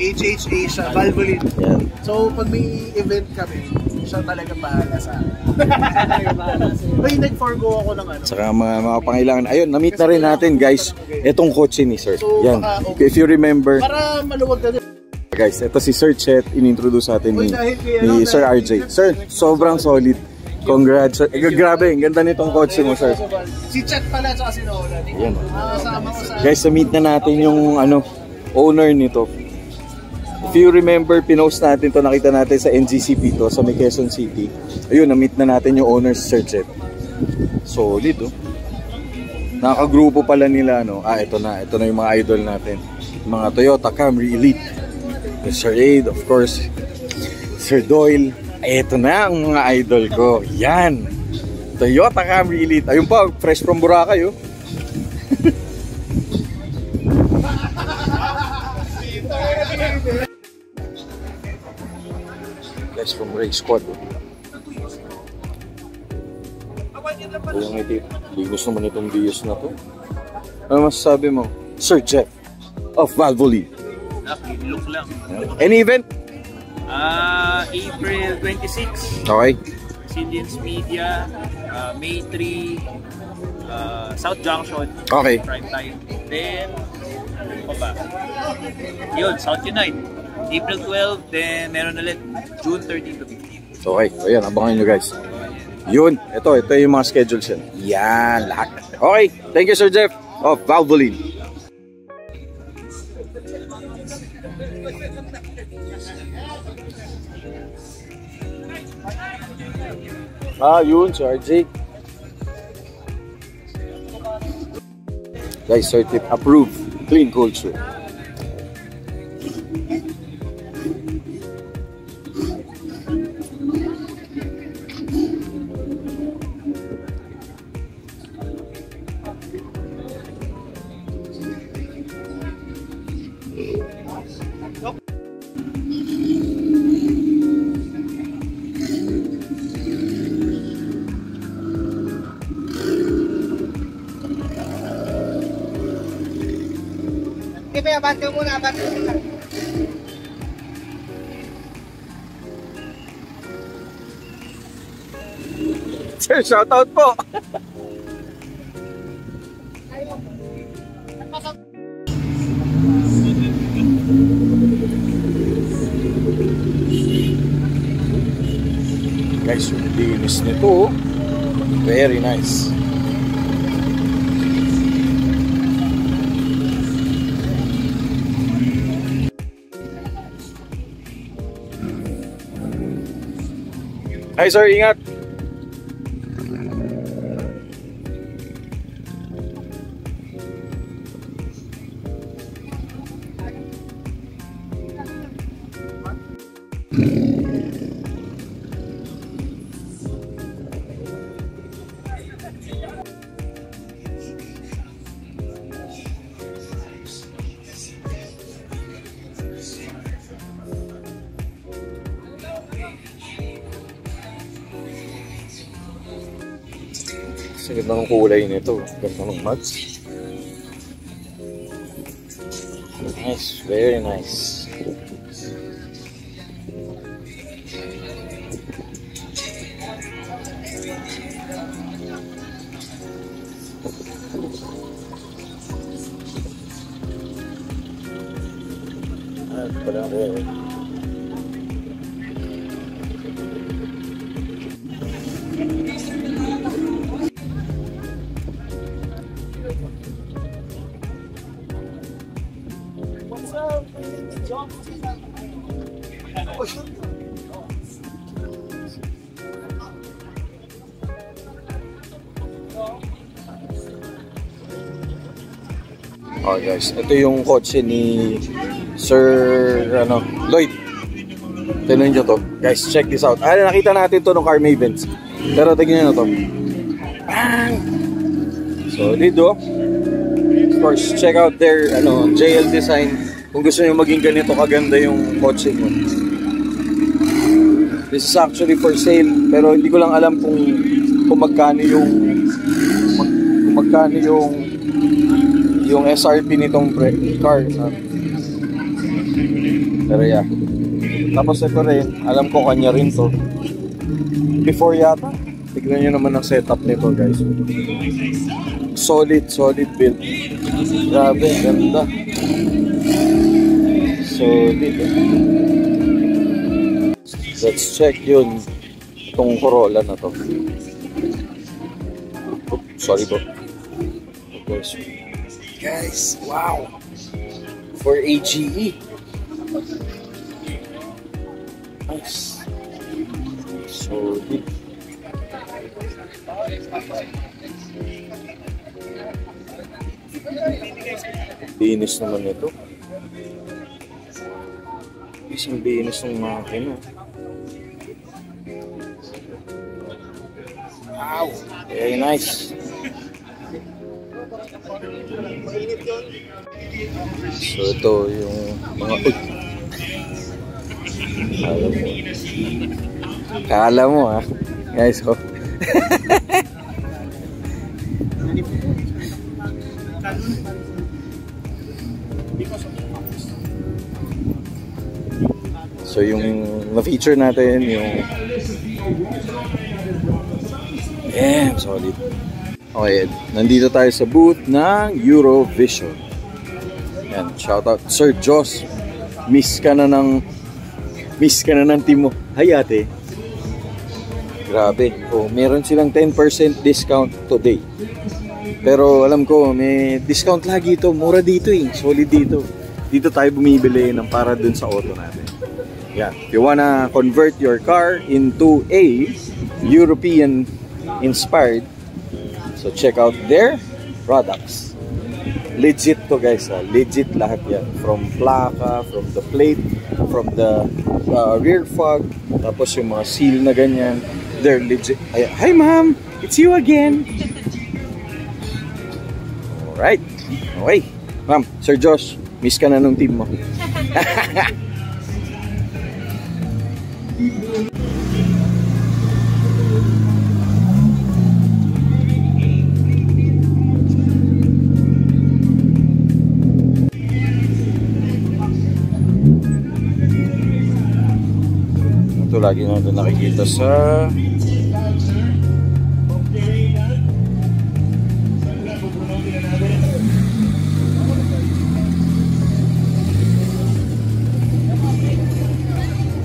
HH Asia, Valvoline. Yeah. So, pag may event kami, siya talaga bahala sa akin. May nag-forgo ako ng ano. Saka mga pangailangan. Ayun, na-meet na rin natin guys. Itong kotse ni sir. So, yan. Okay. If you remember. Para maluwag ka din. Guys, ito si Sir Chet. In-introduce natin ni Sir RJ. Sir, sobrang solid. Congrats. Grabe, ang ganda nitong kotse mo, sir. Si Chet pala, tsaka si Nolan. Yan. Sama ko sa... Guys, na-meet na natin yung owner nito. If you remember, pinost natin to, nakita natin sa NGCP to, sa Quezon City. Ayun, na-meet na natin yung owner, Sir Chet. Solid, oh. Nakagrupo pala nila, no? Ito na yung mga idol natin. Mga Toyota Camry Elite. Sir Aid, of course. Sir Doyle. Ito na ang mga idol ko. Yan. Toyota Camry Elite. Ayun pa, fresh from Boracay, oh. Guys, from Race Squad. Ligos naman itong Dios na to. Ano masasabi mo? Sir Jeff of Valvoline. Look lang. Any event? April 26. Okay. Resilience Media, May 3, South Junction. Okay. Prime time. Then, ano ba? Yun, South Unite. April 12, then meron ulit June 13 to 15. Okay, ayan, abangan nyo guys. Yun, ito yung mga schedules yan. Yan, lahat. Okay, thank you Sir Jeff of Valvoline. Yun, si RJ. Guys, certificate approved. Clean culture. Okay, abante mo muna, abante mo muna. Sir, shoutout po! Guys, yung linis nito, very nice. Hi sir, ingat! Sa ganda ng kulay nito, ganda ng mugs. Nice, very nice. Pala rin. Oh guys, ito yung kotse ni Sir Lloyd. Tignan nyo to. Guys, check this out. Nakita natin to ng Car Mavens. Pero tignan nyo to. Bang! Solid oh. Of course, check out their JL design. Kung gusto nyo maging ganito kaganda yung kotse nyo. This is actually for sale. Pero hindi ko lang alam kung magkano yung SRP nitong car. Pero yeah. Tapos ito rin, alam ko kanya rin to. Before yata. Tignan nyo naman ang setup nito guys. Solid build. Grabe, ganda. Solid. Let's check yun. Itong Corolla na to. Oops, sorry po. Guys, wow! For AGE. Nice. Solid. Binis naman ito. Isang binis ng makina. Wow! Very nice. So ito yung mga kala mo ha guys oh. So yung na-feature natin yung solid. Okay, nandito tayo sa booth ng Eurovision. Yan, shoutout Sir Joss. Miss ka na ng team mo. Hi ate. Grabe. Oh, meron silang 10% discount today. Pero alam ko, may discount lagi ito. Mura dito eh. Solid dito. dito tayo bumibili ng para dun sa auto natin. Yan. If you wanna convert your car into a European inspired, so check out their products. Legit to guys, legit lahat yan. From plaka, from the plate, from the rear fog, tapos yung mga seal na ganyan, they're legit. Ay, hi ma'am, it's you again. Alright, okay. Ma'am, Sir Josh, miss ka na nung team mo. Ito lagi natin nakikita sa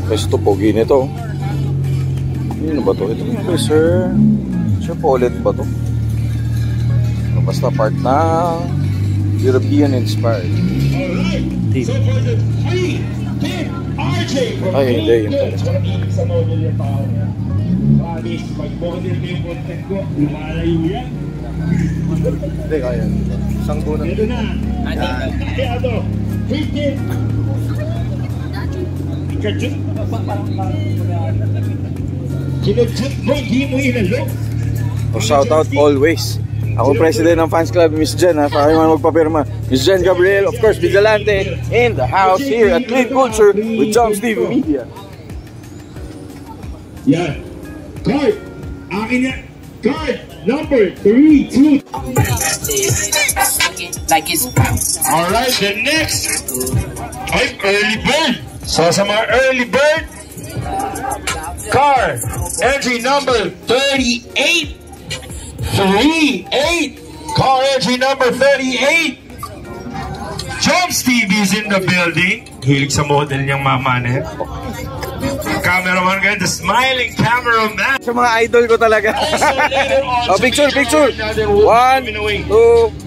pwesto pogi nito. Ano ba to? Ito yung Sir Paulet ba to? Basta part na European inspired team. Ay, hindi yun pala. Hindi kaya. Isang bunang din. Shout out always. Ako president ng fans club, Miss Jen, ha? Para naman magpapirma. Miss Jen Gabriel, of course, Vigilante, in the house here at Clean Culture with John Steve Media. Yeah. Card. Akin yan. Card number 32. Alright, the next. Ay, early bird. So sa mga early bird, car entry number 38. 38. Car entry number 38. John Steve is in the building. Hilig sa model niyang mamanet. Cameraman guys, the smiling cameraman. Sa mga idol ko talaga. Oh, picture. 1, 2, 3.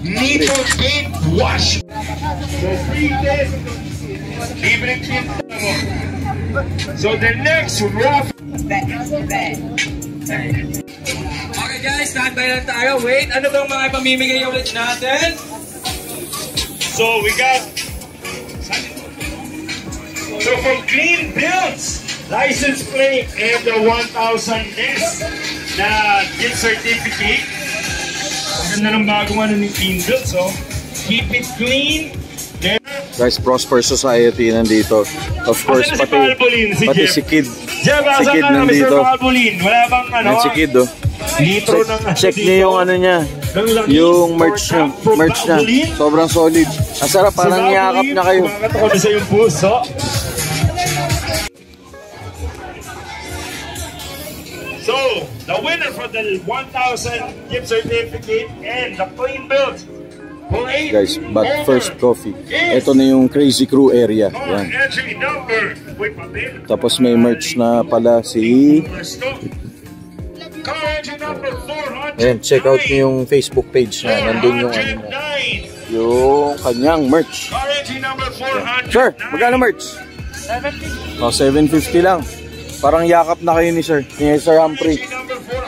Nito paint wash. So 3 days. Libreng tint mo. So the next rough. Okay guys, standby lang tayo. Wait, ano bang mga pamimigay ulit natin? So we got. So from Clean Builds, license plate and the 1,000S na gift certificate. Ang ganda ng bagong ano ni Clean Builds. So keep it clean. Guys, Prosper Society nandito. Of course, pati si Kid. Si Kid nandito. Wala bang ano? Si Kid, oh. Litro ng check niya yung ano niya. Yung merch niya. Sobrang solid. Ang sarap, parang niyakap na kayo. Kumakato kami sa yung puso. So, the winner for the 1,000 gift certificate and the Clean Builds. Guys, but first coffee. Ito na yung Crazy Crew area. Yan. Tapos may merch na pala si... Ayan, check out niyo yung Facebook page na nandun yung ano na, yung kanyang merch. Sir, magkano merch? 750. Oh, 750 lang. Parang yakap na kayo ni Sir Humphrey.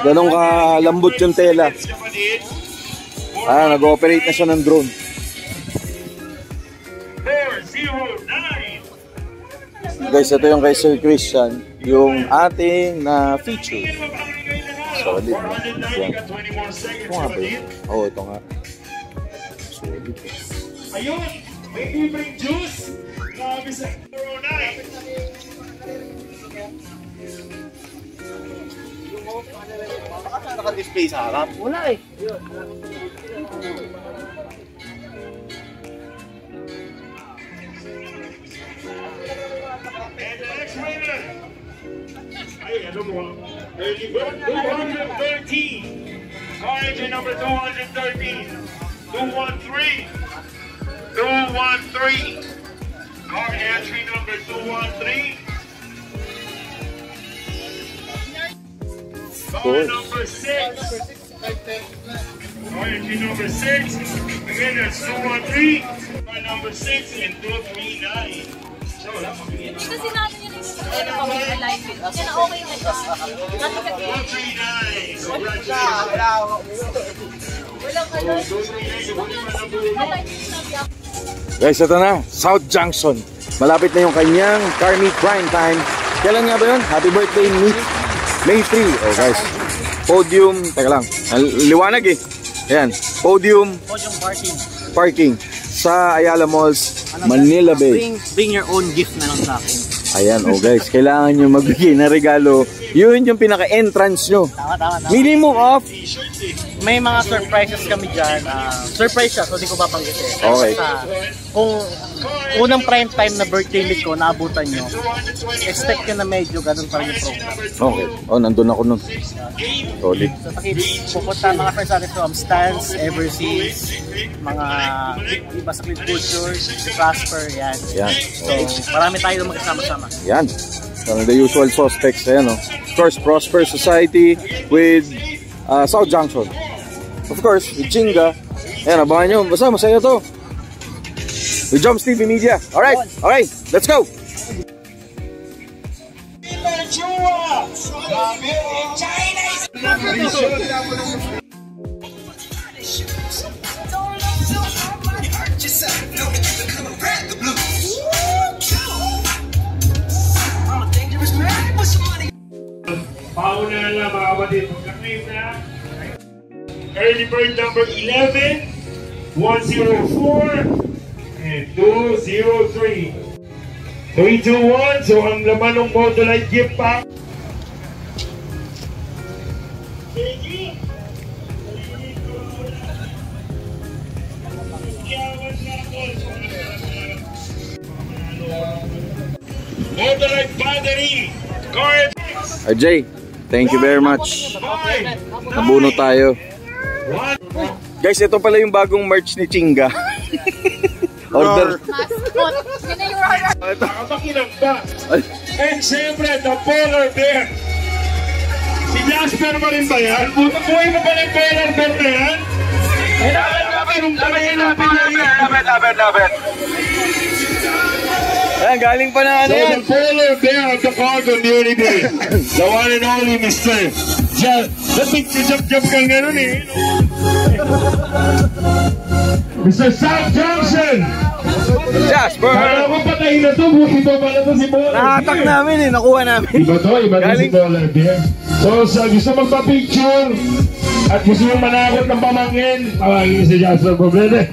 Ganun kalambot yung tela. Nag-ooperate na siya ng drone. 409. Guys, ito yung kay Sir Christian, yung ating na feature. Solid. Yan. Ito nga ba yun? Oo, ito nga. Solid. Ayun! May libreng juice! Grabe sa 409! Baka naka-display sa harap? Wala eh. And the next winner! Ay, ano mo? Early bird 213. Car engine number 213. 213. 213. Car entry number 213. Car number 6. Entry number 6. Again, that's 213. Number 6 and 239. So, wala pa bigyan. Hindi kasi natin yun yung alignment. Kaya na okay na siya. 239. Congratulations. Guys, ito na, South Junction. Malapit na yung kanyang car meet prime time. Kailan nga ba yun? Happy birthday meet May 3. Oh guys, podium, teka lang, liwanag eh. Ayan, podium parking sa Ayala Malls, Manila Bay. Bring your own gift na lang sa akin. Ayan, oh guys, kailangan nyo magbigay na regalo. Yun yung pinaka-entrance nyo. Tama. Minimum of? May mga surprises kami dyan. Surprise siya, so di ko papanggitin. Okay. Kung unang prime time na birthday meet ko, naabutan nyo, expect nyo na medyo ganun pa rin yung program. Okay. Oh, nandun ako nun. Solid. So, pupunta mga friends natin from Stans, Everseas, mga iba sa Clip Culture, Prosper, yan. Yan. So, marami tayo magkasama-sama. Yan. So, the usual suspects, ayan o. Of course, Prosper Society with South Junction. Of course, with Chinga. Ayan, abangan nyo. Basta, masaya to. With Jumps TV Media. Alright, let's go! Pauna lang mga kapatid. Pagka-claim na. Early bird number 11, 104, and 203. 321. So ang laman ng Motolite gift pack. Motolite battery card. RJ, thank you very much. Nabuno tayo. Guys, ito pala yung bagong merch ni Chinga. Order. Nakamakinang ba? And siyempre, the polar bear. Si Jasper mo rin ba yan? Buhay mo ba ng polar bear na yan? Lapit. Ayan, galing pa na ano yan. So the polar bear of the car community. The one and only Mr. Jump kang gano'n eh. Mr. South Junction! Jasper! Kala ko patayin na to, buti pa pala to si Polar Bear. Nakatak namin eh, nakuha namin. Iba to si Polar Bear. So sa gusto magpa-picture at gusto yung manakot ng pamangkin, tawagin si Jasper Poblete.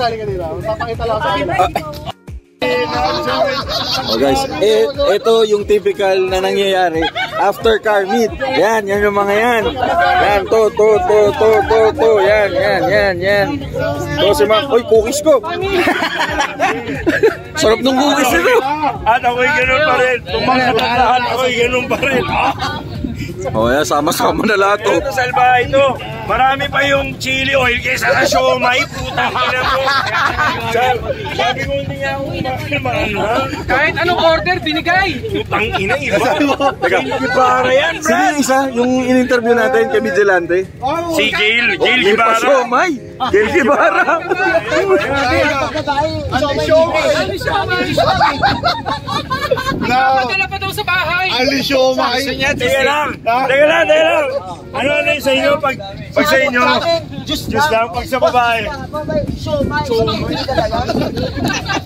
Halika dito. Papakita lang sa akin. Oh guys, ito yung typical na nangyayari after car meet. Yan yung mga yan. Yan, to. Yan. To si Mark. Uy, cookies ko. Sarap ng cookies nito. At ako'y ganun pa rin. Tumakatahan, ako'y ganun pa rin. Oh, yan, sama-sama na lahat to. Ito salbahay ito. Marami pa yung chili oil kaysa sa siomay. Putang ina mo. Sabi ko hindi nga ako kumain. Kahit anong order, binigay! Putang ina, iba. Gibara yan, Brad. Sino yung isa? Yung in-interview natin kay Vigilante? Si Gail May Gibara. pa-siomay. Gail Gibara. Napadala pa daw sa bahay! Alisomay. Teka lang. Ano yung sa inyo? Pag sa inyo, just lang. Pag sa babae.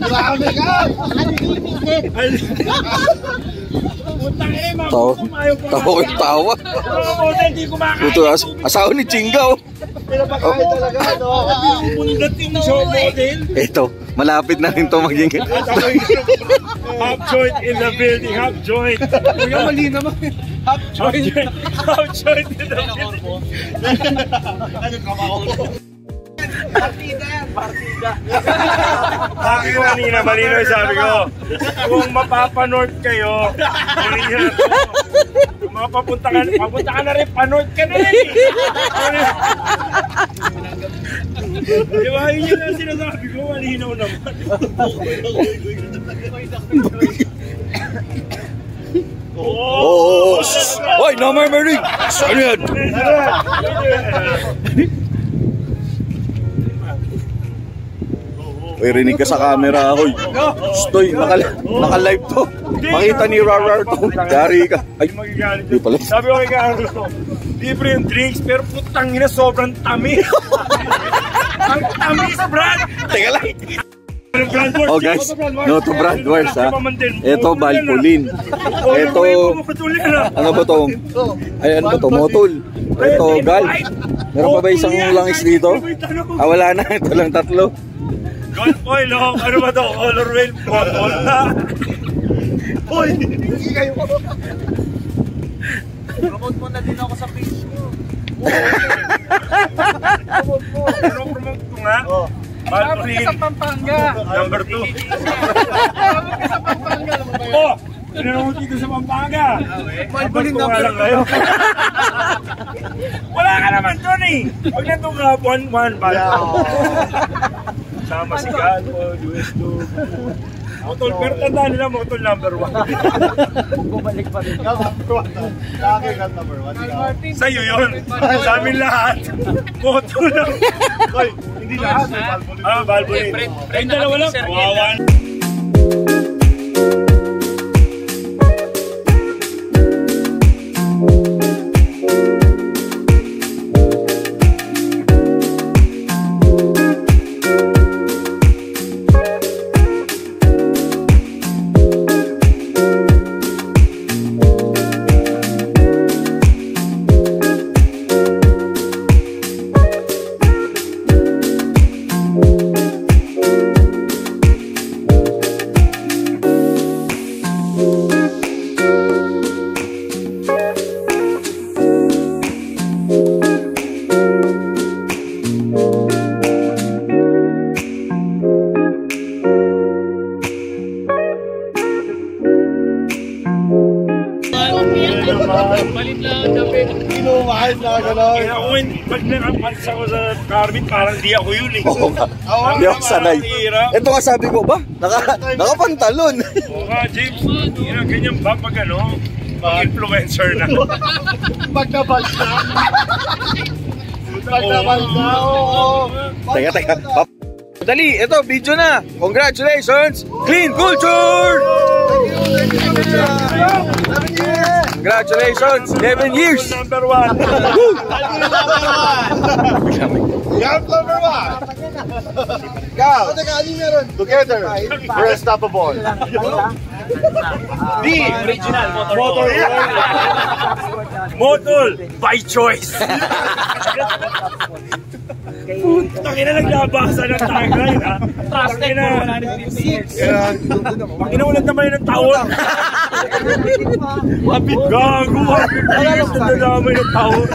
Grabe ka. Tawa. Ito, asawa ni Chinga. Pinapakain talaga. Bundat yung show model. Ito, malapit na rin to maging. Half joint in the building. Half joint. Kuya, mali naman. Half joint in the building. Partida. Sabi ko kanina, malino yung sabi ko. Kung mapapa-north kayo, kung mapapunta ka na rin, pa-north ka na rin. Di ba, yun yung sinasabi ko, malinaw naman. Oh! Hoy, no murmuring! Ano yan? Uy, rinig ka sa camera, hoy. Stoy, naka-live to. Makita ni Rarar to. Dari ka. Ay, di pala. Sabi ko kay Carlos, libre yung drinks, pero putang ina, sobrang tamis. Ang tamis, Brad! Teka lang. Oh guys, no to Brad Wars ha. Ito Valvoline. Ito, ano ba to? Ay, ano ba to? Motul. Ito Galp. Meron pa ba isang langis dito? Ah, wala na. Ito lang tatlo. Golf oil, oh. Ano ba to? Color whale bottle na. Uy! Hindi kayo ko. Promote mo na din ako sa page ko. Pero promote ko nga. Valvoline. Sa Pampanga. Number 2. Sa Pampanga. Oh! Tinanong dito sa Pampanga. Valvoline number 2. Wala ka naman doon eh. Pag nandun ka, 1-1 sama si Galpo, US2. Motol, pero tandaan nila, Motol number 1. Bumalik pa rin. Number 1. Sa'yo yun. Sa amin lahat. Motol lang. Hoy, hindi lahat. Valvoline. Yung dalawa lang. Kawawan. Pag nakapansa ko sa Carmen, parang di ako yun eh. Oo nga. Hindi ako sanay. Ito nga sabi ko ba? Nakapantalon. Oo nga, James. Ganyan ba pag ano? Pag-influencer na. Pagkabalsa. Pagkabalsa, oo. Teka. Dali, ito, video na. Congratulations, Clean Culture! Congratulations, 11 years! Number 1. Galp number 1. Galp. Together, we're unstoppable. D. Original motor. Motor by choice. Tangina naglabasa ng tagline ha. Trusted for 156. Pag-inaulat naman yun ng taon. Gago. 156 na naman ng taon.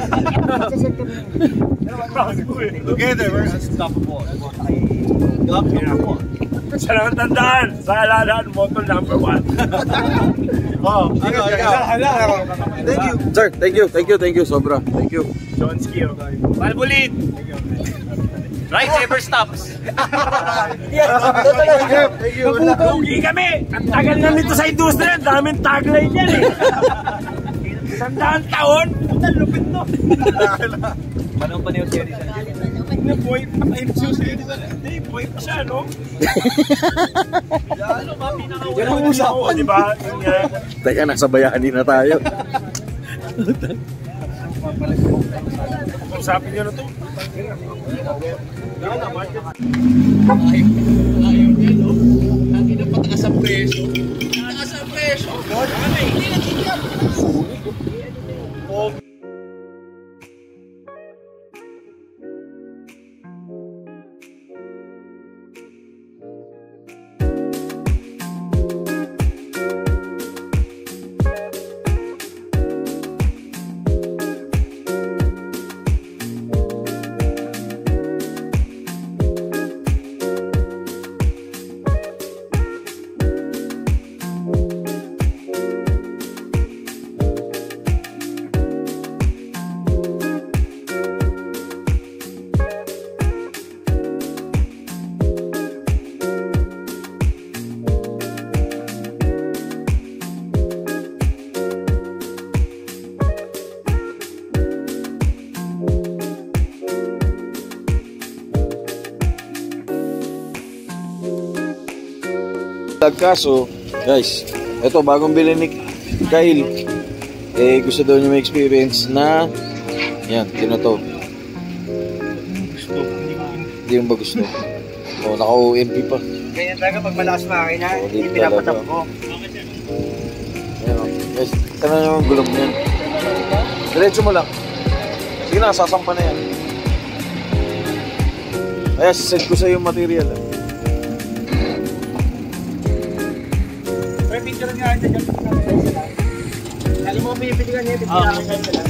Together, we're unstoppable. Galp number 1. Sa lang tandaan, sa alalaan, motor number 1. Oh, thank you. Sir, thank you, sobra. Thank you. Johnsky, Valvoline. Right saver stops. Thank you. Lugi kami! Ang tagal na nito sa industriya, ang daming tagline yan eh. 100 taon? Ang lupit to. Panong pa niyo si Edison? Boy pa kayo si Edison. Hindi, boy pa siya, no? Yan ang usap ko, di ba? Teka, nasa bayani na tayo. Usapin nyo na to. Pataas ang presyo. Pataas ang presyo. Hindi na tingnan. Kaso, guys, ito bagong bili ni Kyle. Gusto daw niya may experience na yan, tinato. Hindi mo ba gusto? Naka-OMP pa. Ganyan talaga pag malakas makina, hindi pinapatap ko. Ayan, guys, tanong nyo yung gulong niyan. Diretso mo lang. Sige na, sasampa na yan. Ayan, sisend ko sa'yo yung material. Pero picture nga ito dyan. Alam mo, pinipiligan niya, pinipiligan sila.